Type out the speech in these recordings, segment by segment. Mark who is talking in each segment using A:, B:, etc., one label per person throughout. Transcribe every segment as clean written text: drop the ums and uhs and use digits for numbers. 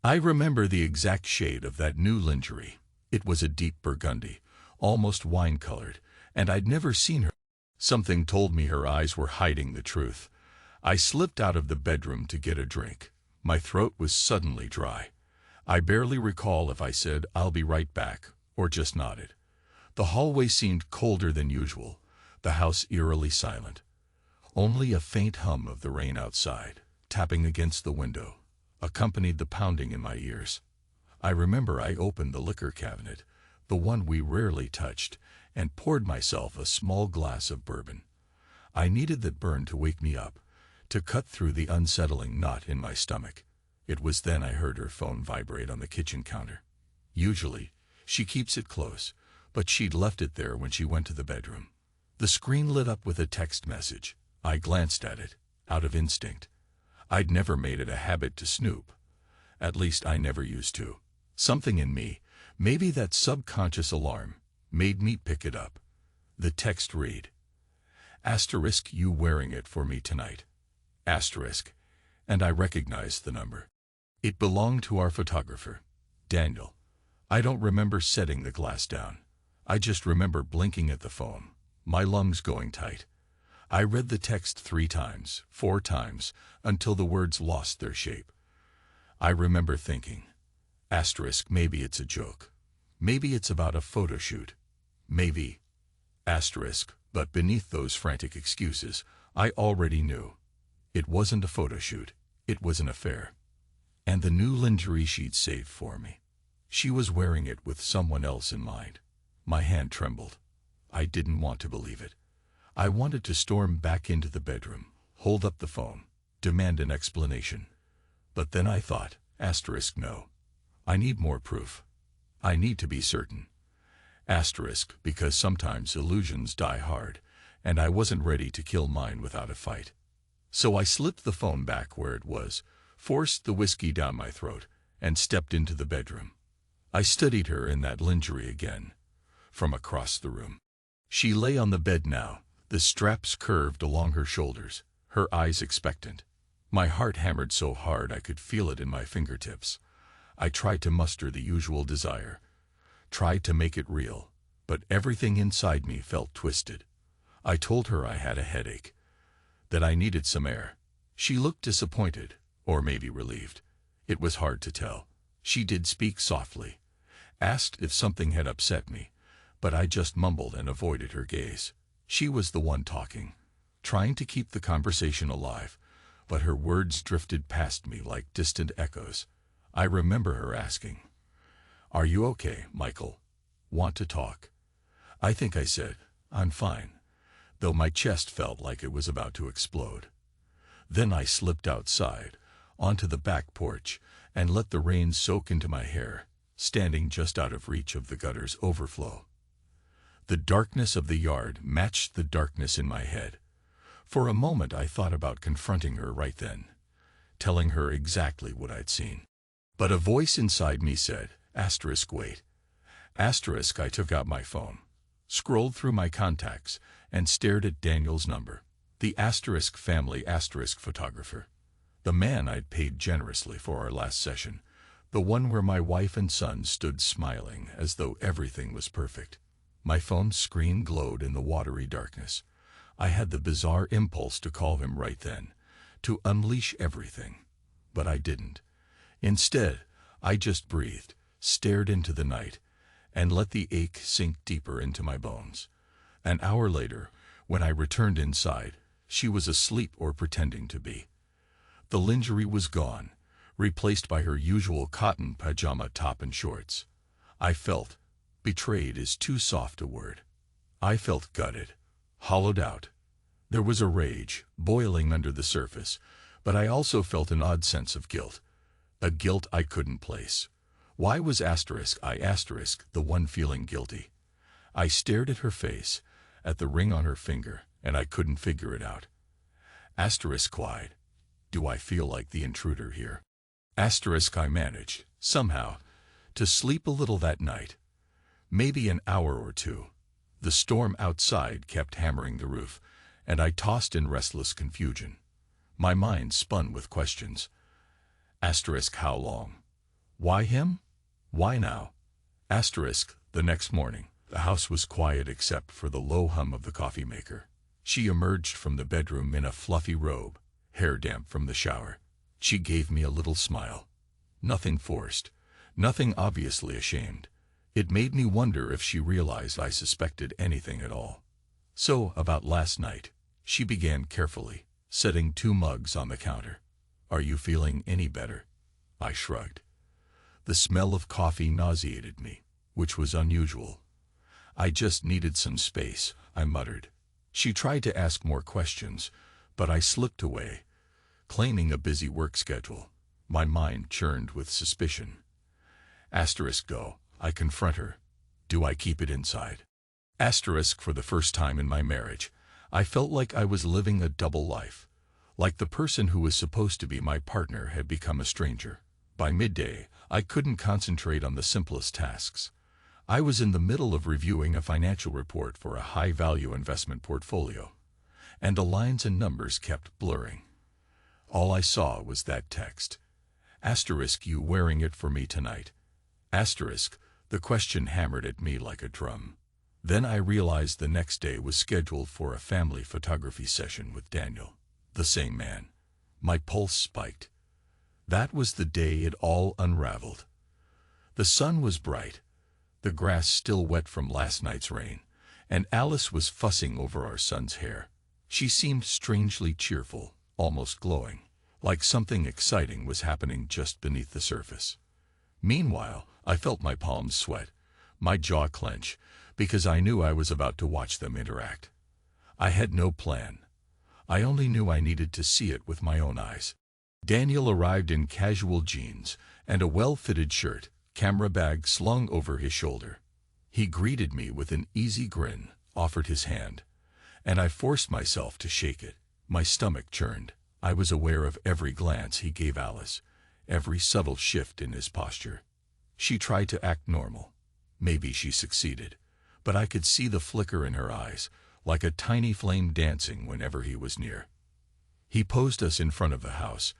A: I remember the exact shade of that new lingerie. It was a deep burgundy, almost wine-colored, and I'd never seen her. Something told me her eyes were hiding the truth. I slipped out of the bedroom to get a drink. My throat was suddenly dry. I barely recall if I said, "I'll be right back," or just nodded. The hallway seemed colder than usual, the house eerily silent. Only a faint hum of the rain outside, tapping against the window, accompanied the pounding in my ears. I remember I opened the liquor cabinet, the one we rarely touched, and poured myself a small glass of bourbon. I needed that burn to wake me up, to cut through the unsettling knot in my stomach. It was then I heard her phone vibrate on the kitchen counter. Usually, she keeps it close, but she'd left it there when she went to the bedroom. The screen lit up with a text message. I glanced at it, out of instinct. I'd never made it a habit to snoop. At least I never used to. Something in me, maybe that subconscious alarm, made me pick it up. The text read, *, you wearing it for me tonight. *, and I recognized the number. It belonged to our photographer, Daniel. I don't remember setting the glass down. I just remember blinking at the phone, my lungs going tight. I read the text 3 times, 4 times, until the words lost their shape. I remember thinking, *, maybe it's a joke. Maybe it's about a photo shoot. Maybe, *, but beneath those frantic excuses, I already knew. It wasn't a photo shoot, it was an affair. And the new lingerie she'd saved for me. She was wearing it with someone else in mind. My hand trembled. I didn't want to believe it. I wanted to storm back into the bedroom, hold up the phone, demand an explanation. But then I thought, *, no. I need more proof. I need to be certain. *, because sometimes illusions die hard, and I wasn't ready to kill mine without a fight. So I slipped the phone back where it was, forced the whiskey down my throat, and stepped into the bedroom. I studied her in that lingerie again, from across the room. She lay on the bed now, the straps curved along her shoulders, her eyes expectant. My heart hammered so hard I could feel it in my fingertips. I tried to muster the usual desire, tried to make it real, but everything inside me felt twisted. I told her I had a headache, that I needed some air. She looked disappointed, or maybe relieved. It was hard to tell. She did speak softly, asked if something had upset me, but I just mumbled and avoided her gaze. She was the one talking, trying to keep the conversation alive, but her words drifted past me like distant echoes. I remember her asking, "Are you okay, Michael? Want to talk?" I think I said, "I'm fine," though my chest felt like it was about to explode. Then I slipped outside, onto the back porch, and let the rain soak into my hair, standing just out of reach of the gutter's overflow. The darkness of the yard matched the darkness in my head. For a moment I thought about confronting her right then, telling her exactly what I'd seen. But a voice inside me said, "Wait." I took out my phone, scrolled through my contacts, and stared at Daniel's number. The family photographer. The man I'd paid generously for our last session. The one where my wife and son stood smiling as though everything was perfect. My phone's screen glowed in the watery darkness. I had the bizarre impulse to call him right then, to unleash everything. But I didn't. Instead, I just breathed, stared into the night, and let the ache sink deeper into my bones. An hour later, when I returned inside, she was asleep or pretending to be. The lingerie was gone, replaced by her usual cotton pajama top and shorts. I felt, betrayed is too soft a word. I felt gutted, hollowed out. There was a rage, boiling under the surface, but I also felt an odd sense of guilt. A guilt I couldn't place. Why was I the one feeling guilty? I stared at her face, at the ring on her finger, and I couldn't figure it out. Quiet. Do I feel like the intruder here? I managed, somehow, to sleep a little that night. Maybe an hour or two. The storm outside kept hammering the roof, and I tossed in restless confusion. My mind spun with questions. How long? Why him? Why now? Asterisk, the next morning, the house was quiet except for the low hum of the coffee maker. She emerged from the bedroom in a fluffy robe, hair damp from the shower. She gave me a little smile. Nothing forced, nothing obviously ashamed. It made me wonder if she realized I suspected anything at all. So, about last night, she began carefully, setting 2 mugs on the counter. Are you feeling any better? I shrugged. The smell of coffee nauseated me, which was unusual. I just needed some space, I muttered. She tried to ask more questions, but I slipped away, claiming a busy work schedule. My mind churned with suspicion. Asterisk go, I confront her. Do I keep it inside? Asterisk, for the first time in my marriage, I felt like I was living a double life. Like the person who was supposed to be my partner had become a stranger. By midday, I couldn't concentrate on the simplest tasks. I was in the middle of reviewing a financial report for a high-value investment portfolio, and the lines and numbers kept blurring. All I saw was that text. Asterisk, you wearing it for me tonight? Asterisk, the question hammered at me like a drum. Then I realized the next day was scheduled for a family photography session with Daniel, the same man. My pulse spiked. That was the day it all unraveled. The sun was bright, the grass still wet from last night's rain, and Alice was fussing over our son's hair. She seemed strangely cheerful, almost glowing, like something exciting was happening just beneath the surface. Meanwhile, I felt my palms sweat, my jaw clench, because I knew I was about to watch them interact. I had no plan. I only knew I needed to see it with my own eyes. Daniel arrived in casual jeans and a well-fitted shirt, camera bag slung over his shoulder. He greeted me with an easy grin, offered his hand, and I forced myself to shake it. My stomach churned. I was aware of every glance he gave Alice, every subtle shift in his posture. She tried to act normal. Maybe she succeeded, but I could see the flicker in her eyes, like a tiny flame dancing whenever he was near. He posed us in front of the house,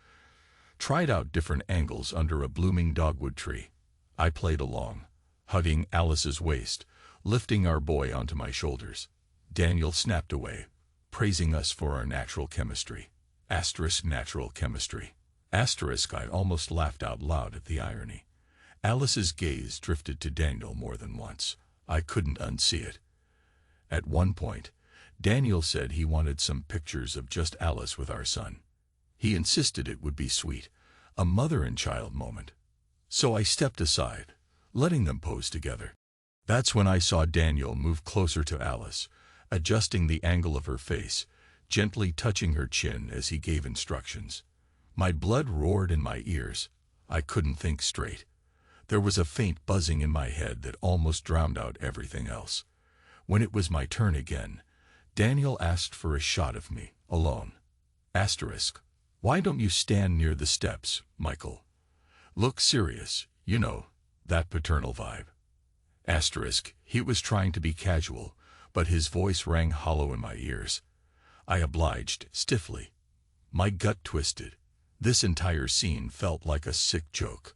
A: tried out different angles under a blooming dogwood tree. I played along, hugging Alice's waist, lifting our boy onto my shoulders. Daniel snapped away, praising us for our natural chemistry. Asterisk, natural chemistry. Asterisk, I almost laughed out loud at the irony. Alice's gaze drifted to Daniel more than once. I couldn't unsee it. At one point, Daniel said he wanted some pictures of just Alice with our son. He insisted it would be sweet, a mother and child moment. So I stepped aside, letting them pose together. That's when I saw Daniel move closer to Alice, adjusting the angle of her face, gently touching her chin as he gave instructions. My blood roared in my ears. I couldn't think straight. There was a faint buzzing in my head that almost drowned out everything else. When it was my turn again, Daniel asked for a shot of me, alone. Asterisk, why don't you stand near the steps, Michael? Look serious, you know, that paternal vibe. Asterisk, he was trying to be casual, but his voice rang hollow in my ears. I obliged, stiffly. My gut twisted. This entire scene felt like a sick joke.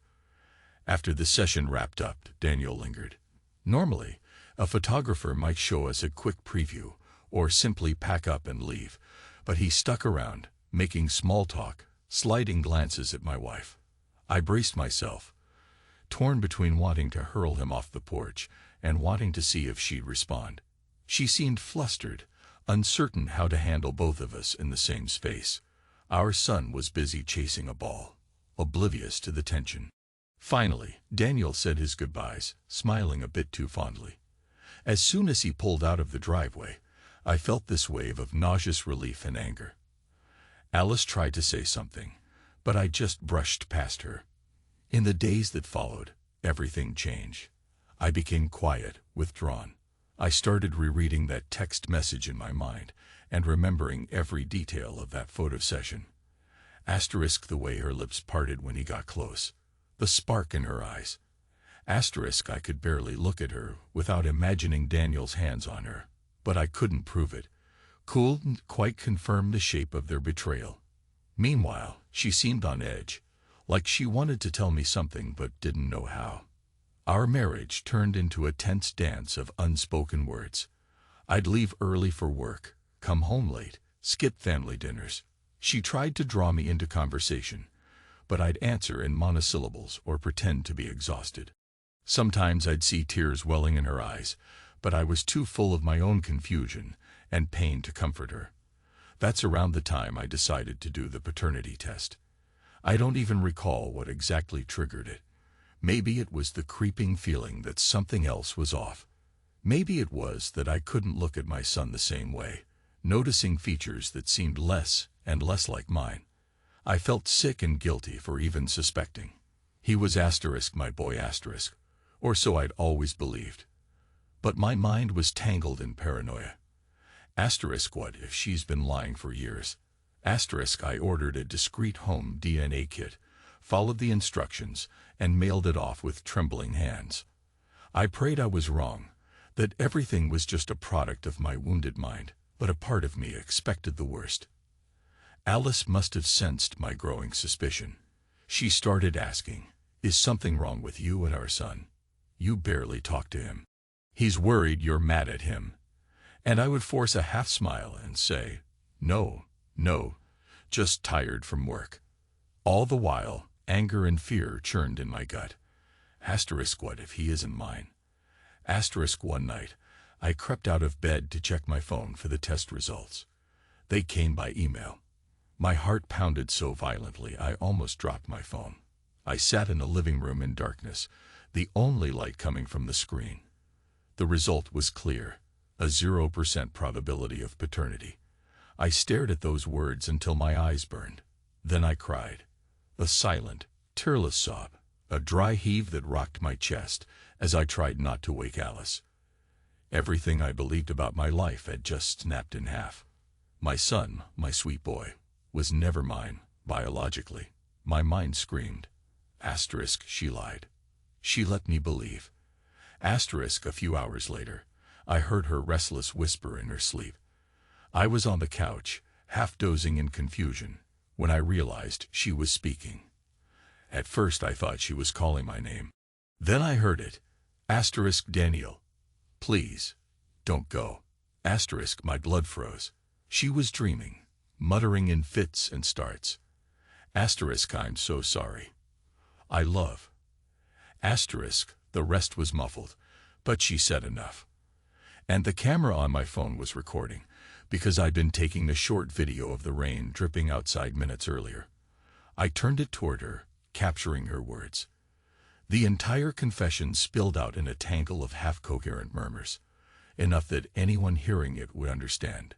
A: After the session wrapped up, Daniel lingered. Normally, a photographer might show us a quick preview, or simply pack up and leave, but he stuck around, making small talk, sliding glances at my wife. I braced myself, torn between wanting to hurl him off the porch and wanting to see if she'd respond. She seemed flustered, uncertain how to handle both of us in the same space. Our son was busy chasing a ball, oblivious to the tension. Finally, Daniel said his goodbyes, smiling a bit too fondly. As soon as he pulled out of the driveway, I felt this wave of nauseous relief and anger. Alice tried to say something, but I just brushed past her. In the days that followed, everything changed. I became quiet, withdrawn. I started rereading that text message in my mind and remembering every detail of that photo session. Asterisk, the way her lips parted when he got close, the spark in her eyes. Asterisk, I could barely look at her without imagining Daniel's hands on her, but I couldn't prove it. Couldn't quite confirm the shape of their betrayal. Meanwhile, she seemed on edge, like she wanted to tell me something but didn't know how. Our marriage turned into a tense dance of unspoken words. I'd leave early for work, come home late, skip family dinners. She tried to draw me into conversation, but I'd answer in monosyllables or pretend to be exhausted. Sometimes I'd see tears welling in her eyes, but I was too full of my own confusion and pain to comfort her. That's around the time I decided to do the paternity test. I don't even recall what exactly triggered it. Maybe it was the creeping feeling that something else was off. Maybe it was that I couldn't look at my son the same way, noticing features that seemed less and less like mine. I felt sick and guilty for even suspecting. He was my boy, or so I'd always believed. But my mind was tangled in paranoia. What if she's been lying for years? I ordered a discreet home DNA kit, followed the instructions, and mailed it off with trembling hands. I prayed I was wrong, that everything was just a product of my wounded mind, but a part of me expected the worst. Alice must have sensed my growing suspicion. She started asking, "Is something wrong with you and our son? You barely talk to him. He's worried you're mad at him." And I would force a half smile and say, No, just tired from work. All the while, anger and fear churned in my gut. What if he isn't mine? One night, I crept out of bed to check my phone for the test results. They came by email. My heart pounded so violently I almost dropped my phone. I sat in a living room in darkness, the only light coming from the screen. The result was clear, a 0% probability of paternity. I stared at those words until my eyes burned. Then I cried. A silent, tearless sob, a dry heave that rocked my chest as I tried not to wake Alice. Everything I believed about my life had just snapped in half. My son, my sweet boy, was never mine, biologically. My mind screamed. She lied. She let me believe. A few hours later, I heard her restless whisper in her sleep. I was on the couch, half dozing in confusion, when I realized she was speaking. At first I thought she was calling my name. Then I heard it. Daniel. Please, don't go. My blood froze. She was dreaming, muttering in fits and starts. I'm so sorry. I love. The rest was muffled, but she said enough. And the camera on my phone was recording, because I'd been taking a short video of the rain dripping outside minutes earlier. I turned it toward her, capturing her words. The entire confession spilled out in a tangle of half-coherent murmurs, enough that anyone hearing it would understand.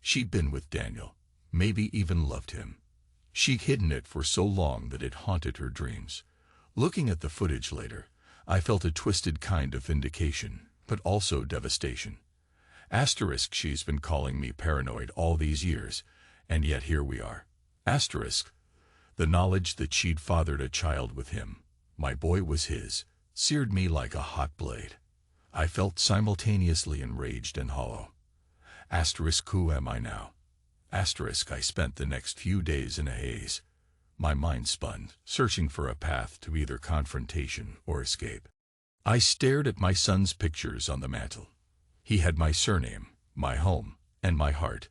A: She'd been with Daniel, maybe even loved him. She'd hidden it for so long that it haunted her dreams. Looking at the footage later, I felt a twisted kind of vindication, but also devastation. She's been calling me paranoid all these years, and yet here we are. The knowledge that she'd fathered a child with him, my boy was his, seared me like a hot blade. I felt simultaneously enraged and hollow. Who am I now? I spent the next few days in a haze. My mind spun, searching for a path to either confrontation or escape. I stared at my son's pictures on the mantel. He had my surname, my home, and my heart,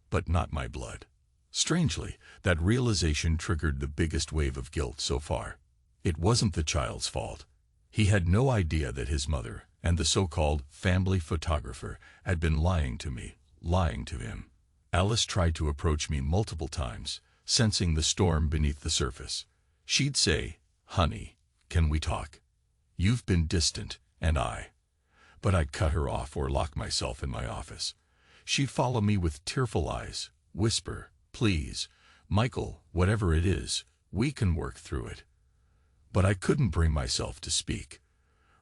A: but not my blood. Strangely, that realization triggered the biggest wave of guilt so far. It wasn't the child's fault. He had no idea that his mother and the so-called family photographer had been lying to me, lying to him. Alice tried to approach me multiple times, sensing the storm beneath the surface. She'd say, "Honey, can we talk? You've been distant, and But I'd cut her off or lock myself in my office. She'd follow me with tearful eyes, whisper, "Please, Michael, whatever it is, we can work through it." But I couldn't bring myself to speak.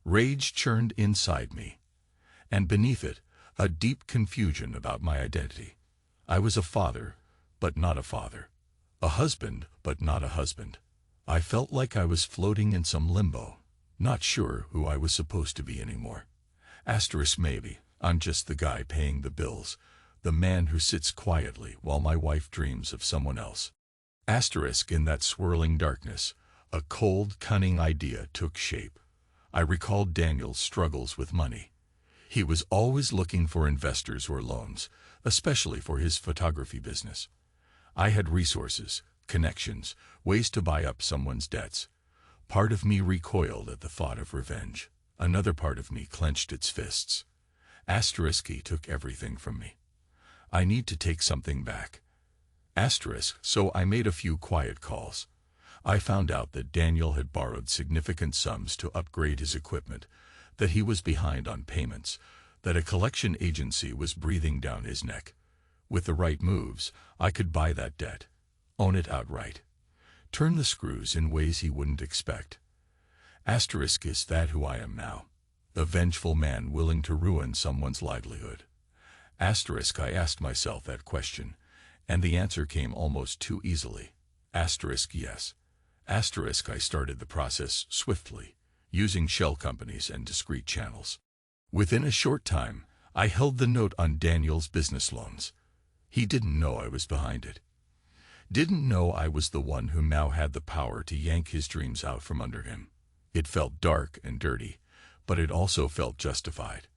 A: Rage churned inside me, and beneath it, a deep confusion about my identity. I was a father, but not a father. A husband, but not a husband. I felt like I was floating in some limbo, not sure who I was supposed to be anymore. Maybe I'm just the guy paying the bills, the man who sits quietly while my wife dreams of someone else. In that swirling darkness, A cold, cunning idea took shape. I recalled Daniel's struggles with money. He was always looking for investors or loans, especially for his photography business. I had resources, connections, ways to buy up someone's debts. Part of me recoiled at the thought of revenge. Another part of me clenched its fists. He took everything from me. I need to take something back. So I made a few quiet calls. I found out that Daniel had borrowed significant sums to upgrade his equipment, that he was behind on payments, that a collection agency was breathing down his neck. With the right moves, I could buy that debt, own it outright, turn the screws in ways he wouldn't expect. Is that who I am now? A vengeful man willing to ruin someone's livelihood. I asked myself that question, and the answer came almost too easily. Yes. I started the process swiftly, using shell companies and discreet channels. Within a short time, I held the note on Daniel's business loans. He didn't know I was behind it. Didn't know I was the one who now had the power to yank his dreams out from under him. It felt dark and dirty, but it also felt justified.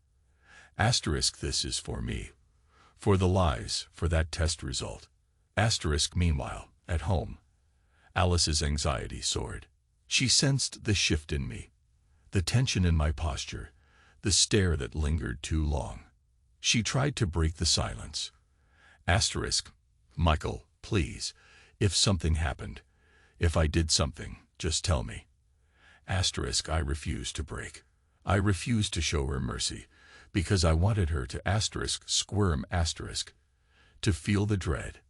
A: This is for me. For the lies, for that test result. Meanwhile, at home, Alice's anxiety soared. She sensed the shift in me, the tension in my posture, the stare that lingered too long. She tried to break the silence. Michael, please, if something happened, if I did something, just tell me. I refused to break. I refused to show her mercy, because I wanted her to squirm to feel the dread.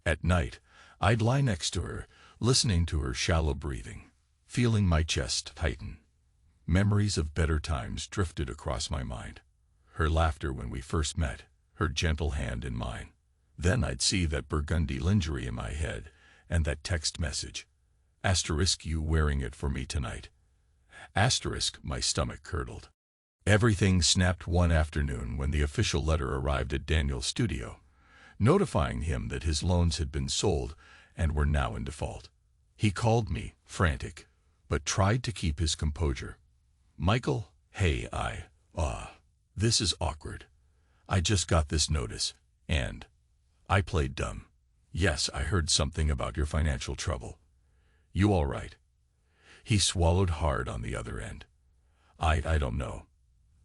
A: At night, I'd lie next to her, listening to her shallow breathing, feeling my chest tighten. Memories of better times drifted across my mind. Her laughter when we first met, her gentle hand in mine. Then I'd see that burgundy lingerie in my head, and that text message. You wearing it for me tonight. My stomach curdled. Everything snapped one afternoon when the official letter arrived at Daniel's studio, notifying him that his loans had been sold and were now in default. He called me, frantic, but tried to keep his composure. Michael, hey, this is awkward. I just got this notice, and I played dumb. Yes, I heard something about your financial trouble. You all right? He swallowed hard on the other end. I don't know.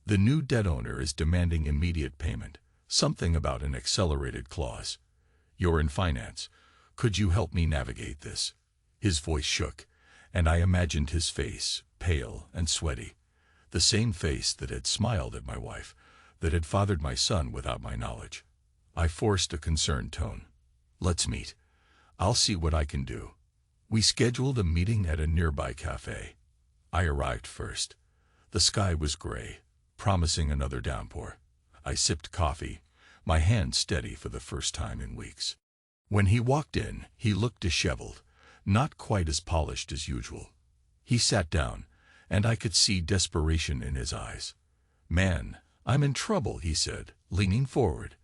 A: The new debt owner is demanding immediate payment, something about an accelerated clause. You're in finance. Could you help me navigate this? His voice shook, and I imagined his face, pale and sweaty. The same face that had smiled at my wife, that had fathered my son without my knowledge. I forced a concerned tone. Let's meet. I'll see what I can do. We scheduled a meeting at a nearby cafe. I arrived first. The sky was gray, promising another downpour. I sipped coffee, my hand steady for the first time in weeks. When he walked in, he looked disheveled, not quite as polished as usual. He sat down, and I could see desperation in his eyes. Man, I'm in trouble, he said, leaning forward.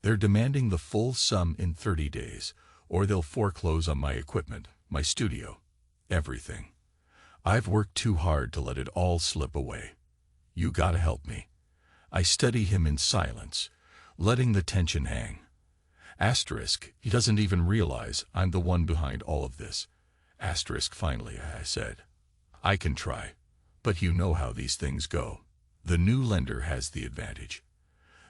A: They're demanding the full sum in 30 days, or they'll foreclose on my equipment, my studio, everything. I've worked too hard to let it all slip away. You gotta help me. I study him in silence, letting the tension hang. He doesn't even realize I'm the one behind all of this. Finally, I said. I can try, but you know how these things go. The new lender has the advantage.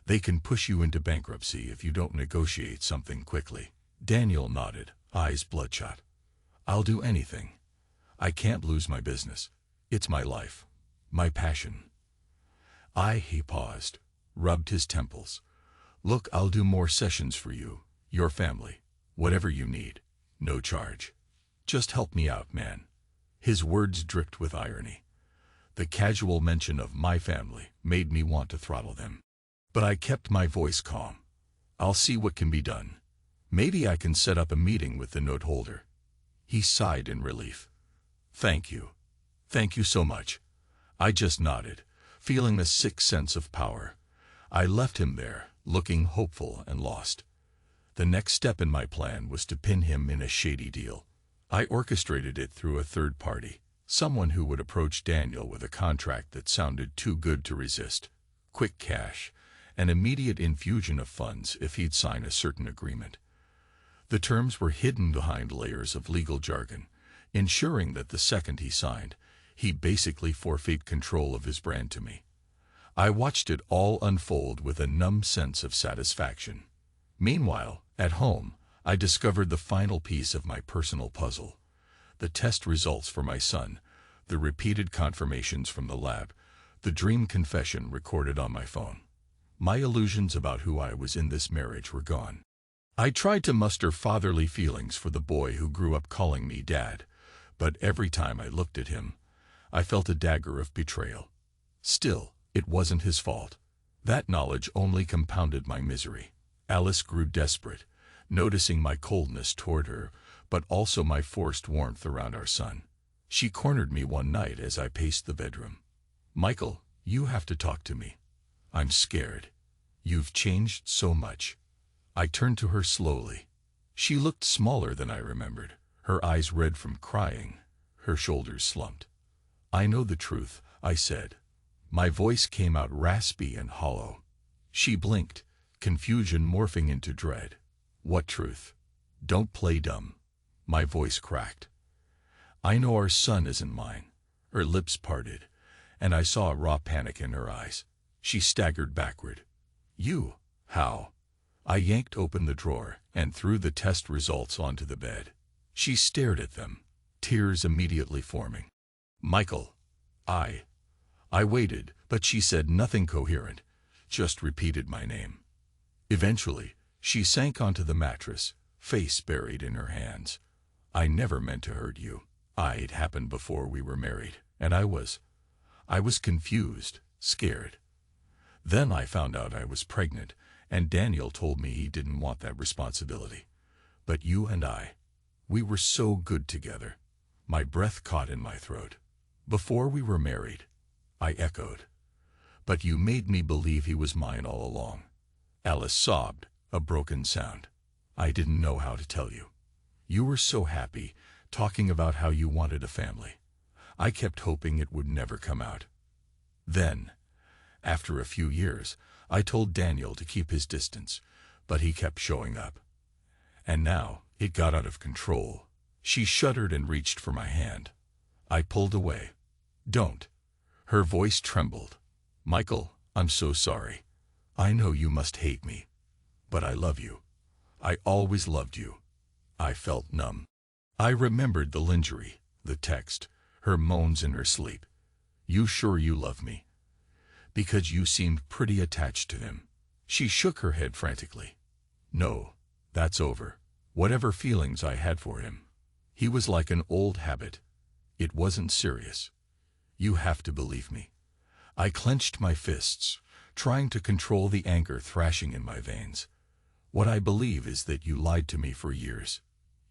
A: They can push you into bankruptcy if you don't negotiate something quickly. Daniel nodded, eyes bloodshot. I'll do anything. I can't lose my business. It's my life, my passion. He paused, rubbed his temples. Look, I'll do more sessions for you, your family, whatever you need, no charge. Just help me out, man. His words dripped with irony. The casual mention of my family made me want to throttle them. But I kept my voice calm. I'll see what can be done. Maybe I can set up a meeting with the note holder. He sighed in relief. Thank you. Thank you so much. I just nodded, feeling a sick sense of power. I left him there, looking hopeful and lost. The next step in my plan was to pin him in a shady deal. I orchestrated it through a third party, someone who would approach Daniel with a contract that sounded too good to resist. Quick cash, an immediate infusion of funds if he'd sign a certain agreement. The terms were hidden behind layers of legal jargon, ensuring that the second he signed, he basically forfeit control of his brand to me. I watched it all unfold with a numb sense of satisfaction. Meanwhile, at home, I discovered the final piece of my personal puzzle. The test results for my son, the repeated confirmations from the lab, the dream confession recorded on my phone. My illusions about who I was in this marriage were gone. I tried to muster fatherly feelings for the boy who grew up calling me Dad, but every time I looked at him, I felt a dagger of betrayal. Still, it wasn't his fault. That knowledge only compounded my misery. Alice grew desperate, noticing my coldness toward her, but also my forced warmth around our son. She cornered me one night as I paced the bedroom. "Michael, you have to talk to me. I'm scared. You've changed so much." I turned to her slowly. She looked smaller than I remembered, her eyes red from crying, her shoulders slumped. "I know the truth," I said. My voice came out raspy and hollow. She blinked, confusion morphing into dread. "What truth? Don't play dumb." My voice cracked. "I know our son isn't mine." Her lips parted, and I saw a raw panic in her eyes. She staggered backward. "You? How?" I yanked open the drawer and threw the test results onto the bed. She stared at them, tears immediately forming. "Michael, I waited, but she said nothing coherent, just repeated my name. Eventually, she sank onto the mattress, face buried in her hands. "I never meant to hurt you. It happened before we were married, and I was confused, scared. Then I found out I was pregnant, and Daniel told me he didn't want that responsibility. But you and we were so good together." My breath caught in my throat. "Before we were married," I echoed. "But you made me believe he was mine all along." Alice sobbed, a broken sound. "I didn't know how to tell you. You were so happy, talking about how you wanted a family. I kept hoping it would never come out. Then, after a few years, I told Daniel to keep his distance, but he kept showing up. And now, it got out of control." She shuddered and reached for my hand. I pulled away. "Don't." Her voice trembled. "Michael, I'm so sorry. I know you must hate me. But I love you. I always loved you." I felt numb. I remembered the lingerie, the text, her moans in her sleep. "You sure you love me? Because you seemed pretty attached to him." She shook her head frantically. "No, that's over. Whatever feelings I had for him. He was like an old habit. It wasn't serious. You have to believe me." I clenched my fists, trying to control the anger thrashing in my veins. "What I believe is that you lied to me for years.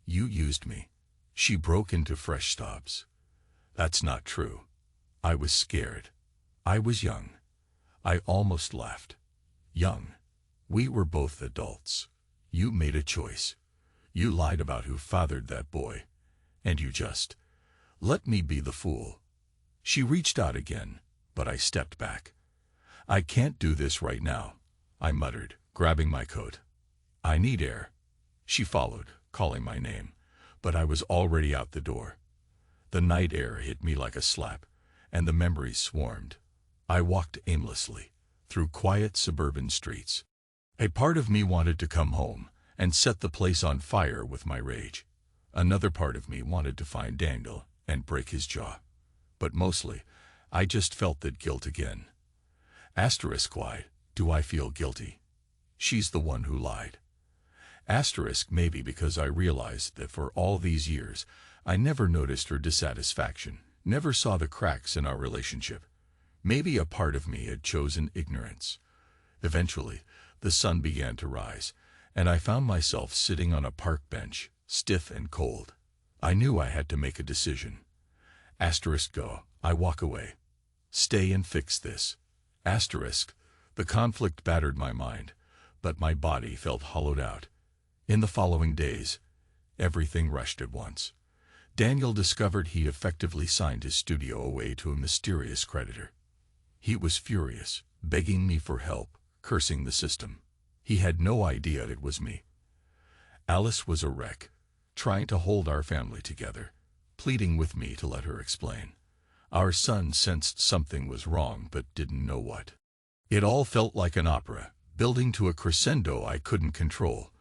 A: You used me." She broke into fresh sobs. "That's not true. I was scared. I was young." I almost laughed. "Young. We were both adults. You made a choice. You lied about who fathered that boy. And you just let me be the fool." She reached out again, but I stepped back. "I can't do this right now," I muttered, grabbing my coat. "I need air." She followed, calling my name, but I was already out the door. The night air hit me like a slap, and the memories swarmed. I walked aimlessly, through quiet suburban streets. A part of me wanted to come home and set the place on fire with my rage. Another part of me wanted to find Daniel and break his jaw. But mostly, I just felt that guilt again. Why do I feel guilty? She's the one who lied. Maybe because I realized that for all these years, I never noticed her dissatisfaction, never saw the cracks in our relationship. Maybe a part of me had chosen ignorance. Eventually, the sun began to rise, and I found myself sitting on a park bench, stiff and cold. I knew I had to make a decision. Go. I walk away. Stay and fix this. The conflict battered my mind, but my body felt hollowed out. In the following days, everything rushed at once. Daniel discovered he effectively signed his studio away to a mysterious creditor. He was furious, begging me for help, cursing the system. He had no idea it was me. Alice was a wreck, trying to hold our family together, pleading with me to let her explain. Our son sensed something was wrong but didn't know what. It all felt like an opera, building to a crescendo I couldn't control.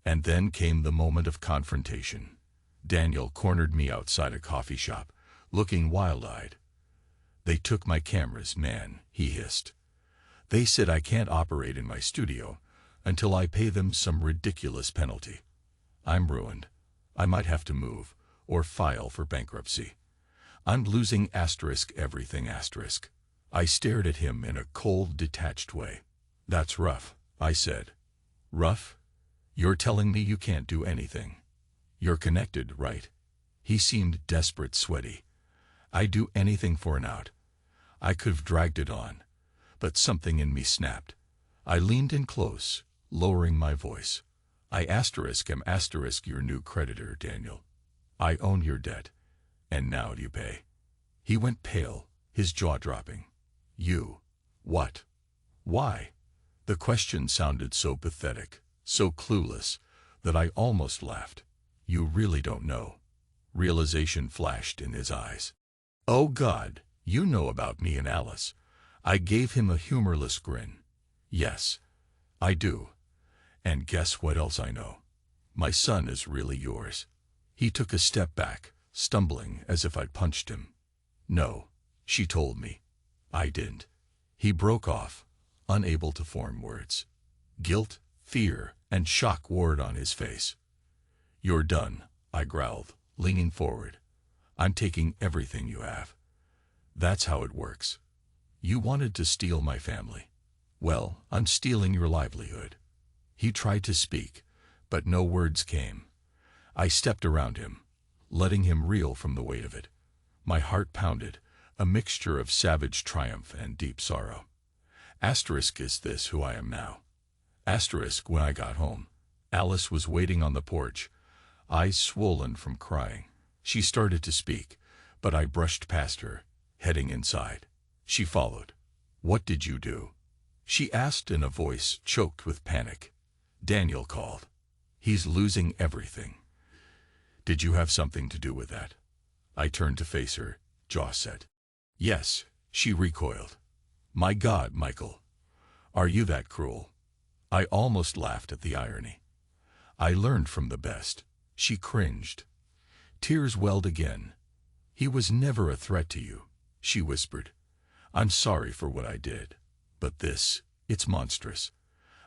A: And then came the moment of confrontation. Daniel cornered me outside a coffee shop, looking wild-eyed. "They took my cameras, man," he hissed. "They said I can't operate in my studio until I pay them some ridiculous penalty. I'm ruined. I might have to move or file for bankruptcy. I'm losing everything. I stared at him in a cold, detached way. "That's rough," I said. "Rough? You're telling me you can't do anything? You're connected, right?" He seemed desperate, sweaty. "I'd do anything for an out." I could have dragged it on, but something in me snapped. I leaned in close, lowering my voice. "I am your new creditor, Daniel. I own your debt, and now do you pay?" He went pale, his jaw dropping. "You? What? Why?" The question sounded so pathetic, so clueless, that I almost laughed. "You really don't know." Realization flashed in his eyes. "Oh God, you know about me and Alice." I gave him a humorless grin. "Yes, I do. And guess what else I know? My son is really yours." He took a step back, stumbling as if I'd punched him. "No," she told me. "I didn't." He broke off, unable to form words. Guilt, fear, and shock warred on his face. "You're done," I growled, leaning forward. "I'm taking everything you have." "That's how it works. You wanted to steal my family. Well, I'm stealing your livelihood." He tried to speak, but no words came. I stepped around him, letting him reel from the weight of it. My heart pounded, a mixture of savage triumph and deep sorrow. Is this who I am now? When I got home, Alice was waiting on the porch, eyes swollen from crying. She started to speak, but I brushed past her, heading inside. She followed. "What did you do?" she asked in a voice choked with panic. "Daniel called. He's losing everything." "Did you have something to do with that?" I turned to face her, jaw set. "Yes," she recoiled. "My God, Michael. Are you that cruel?" I almost laughed at the irony. "I learned from the best." She cringed. Tears welled again. "He was never a threat to you," she whispered. "I'm sorry for what I did. But it's monstrous."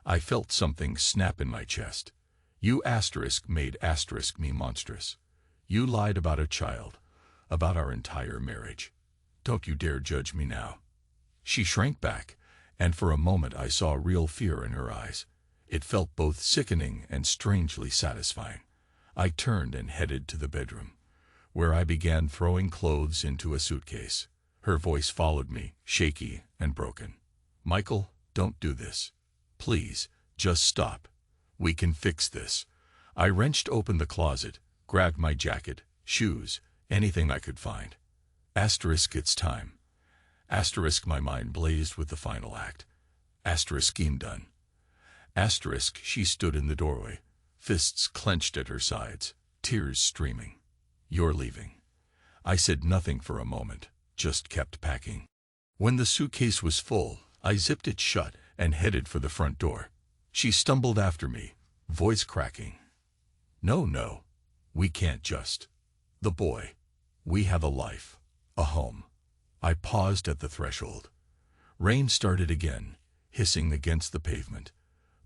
A: I felt something snap in my chest. You made me monstrous. You lied about a child, about our entire marriage. Don't you dare judge me now." She shrank back, and for a moment I saw real fear in her eyes. It felt both sickening and strangely satisfying. I turned and headed to the bedroom, where I began throwing clothes into a suitcase. Her voice followed me, shaky and broken. "Michael, don't do this. Please, just stop. We can fix this." I wrenched open the closet, grabbed my jacket, shoes, anything I could find. It's time. My mind blazed with the final act. Scheme done. She stood in the doorway, fists clenched at her sides, tears streaming. "You're leaving." I said nothing for a moment, just kept packing. When the suitcase was full, I zipped it shut and headed for the front door. She stumbled after me, voice cracking. No, we can't just. The boy. We have a life, a home." I paused at the threshold. Rain started again, hissing against the pavement.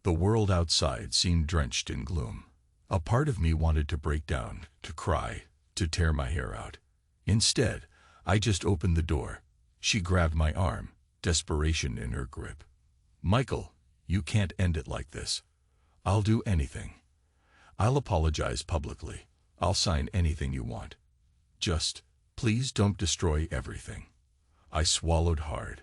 A: The world outside seemed drenched in gloom. A part of me wanted to break down, to cry, to tear my hair out. Instead, I just opened the door. She grabbed my arm, desperation in her grip. "Michael, you can't end it like this. I'll do anything. I'll apologize publicly. I'll sign anything you want. Just, please don't destroy everything." I swallowed hard.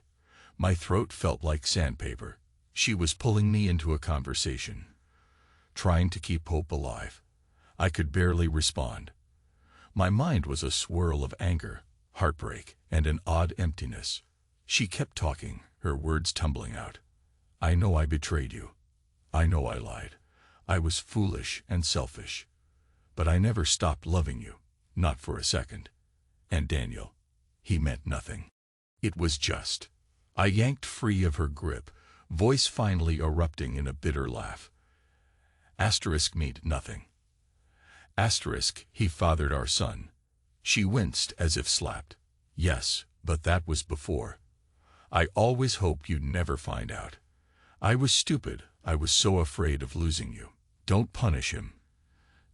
A: My throat felt like sandpaper. She was pulling me into a conversation, trying to keep hope alive. I could barely respond. My mind was a swirl of anger, heartbreak, and an odd emptiness. She kept talking, her words tumbling out. I know I betrayed you. I know I lied. I was foolish and selfish. But I never stopped loving you, not for a second. And Daniel, he meant nothing. It was just. I yanked free of her grip, voice finally erupting in a bitter laugh. Asterisk meant nothing. Asterisk, he fathered our son. She winced as if slapped. Yes, but that was before. I always hoped you'd never find out. I was stupid. I was so afraid of losing you. Don't punish him.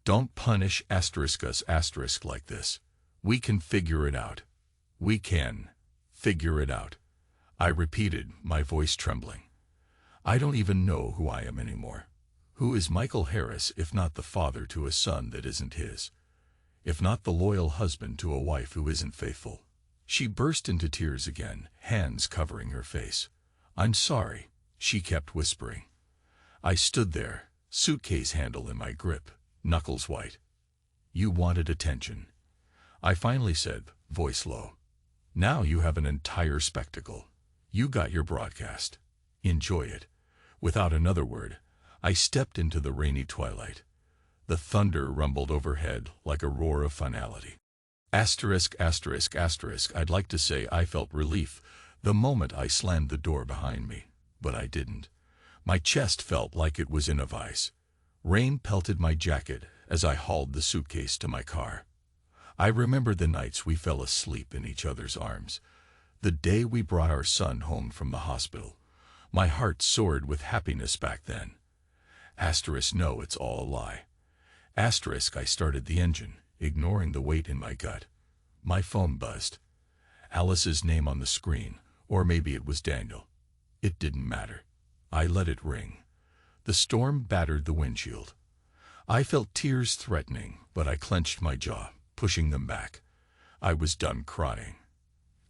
A: Don't punish asterisk us asterisk like this. We can figure it out. We can figure it out. I repeated, my voice trembling. I don't even know who I am anymore. Who is Michael Harris if not the father to a son that isn't his? If not the loyal husband to a wife who isn't faithful? She burst into tears again, hands covering her face. I'm sorry, she kept whispering. I stood there, suitcase handle in my grip, knuckles white. You wanted attention. I finally said, voice low. Now you have an entire spectacle. You got your broadcast. Enjoy it. Without another word, I stepped into the rainy twilight. The thunder rumbled overhead like a roar of finality. Asterisk, asterisk, asterisk, I'd like to say I felt relief the moment I slammed the door behind me, but I didn't. My chest felt like it was in a vice. Rain pelted my jacket as I hauled the suitcase to my car. I remember the nights we fell asleep in each other's arms. The day we brought our son home from the hospital. My heart soared with happiness back then. Asterisk, no, it's all a lie. Asterisk, I started the engine, ignoring the weight in my gut. My phone buzzed. Alice's name on the screen, or maybe it was Daniel. It didn't matter. I let it ring. The storm battered the windshield. I felt tears threatening, but I clenched my jaw, pushing them back. I was done crying.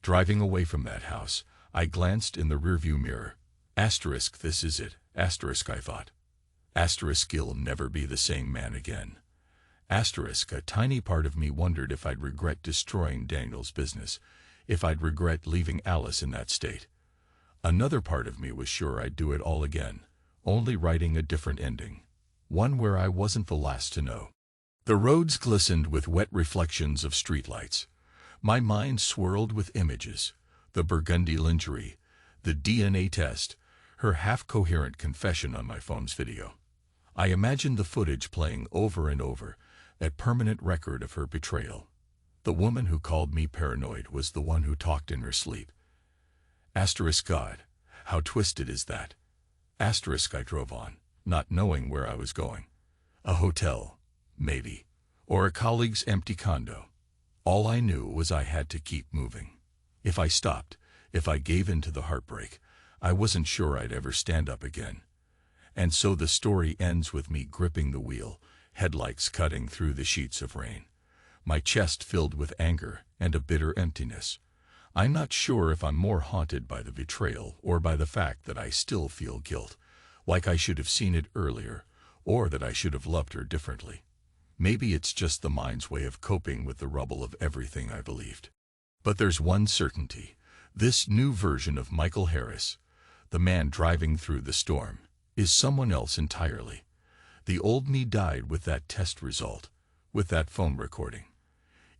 A: Driving away from that house, I glanced in the rearview mirror. Asterisk, this is it. Asterisk, I thought. Asterisk, he'll never be the same man again. Asterisk, a tiny part of me wondered if I'd regret destroying Daniel's business, if I'd regret leaving Alice in that state. Another part of me was sure I'd do it all again, only writing a different ending, one where I wasn't the last to know. The roads glistened with wet reflections of streetlights. My mind swirled with images, the burgundy lingerie, the DNA test, her half-coherent confession on my phone's video. I imagined the footage playing over and over, that permanent record of her betrayal. The woman who called me paranoid was the one who talked in her sleep. Asterisk, God, how twisted is that? Asterisk, I drove on, not knowing where I was going. A hotel, maybe, or a colleague's empty condo. All I knew was I had to keep moving. If I stopped, if I gave in to the heartbreak, I wasn't sure I'd ever stand up again. And so the story ends with me gripping the wheel, headlights cutting through the sheets of rain. My chest filled with anger and a bitter emptiness. I'm not sure if I'm more haunted by the betrayal or by the fact that I still feel guilt, like I should have seen it earlier, or that I should have loved her differently. Maybe it's just the mind's way of coping with the rubble of everything I believed. But there's one certainty. This new version of Michael Harris, the man driving through the storm, is someone else entirely. The old me died with that test result, with that phone recording.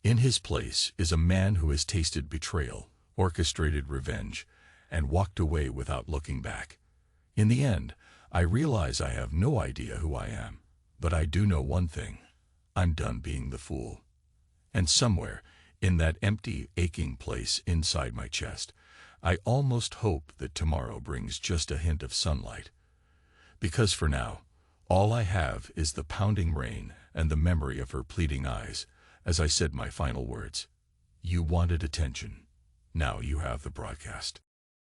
A: In his place is a man who has tasted betrayal, orchestrated revenge, and walked away without looking back. In the end, I realize I have no idea who I am, but I do know one thing. I'm done being the fool. And somewhere, in that empty, aching place inside my chest, I almost hope that tomorrow brings just a hint of sunlight. Because for now, all I have is the pounding rain and the memory of her pleading eyes, as I said my final words. You wanted attention. Now you have the broadcast.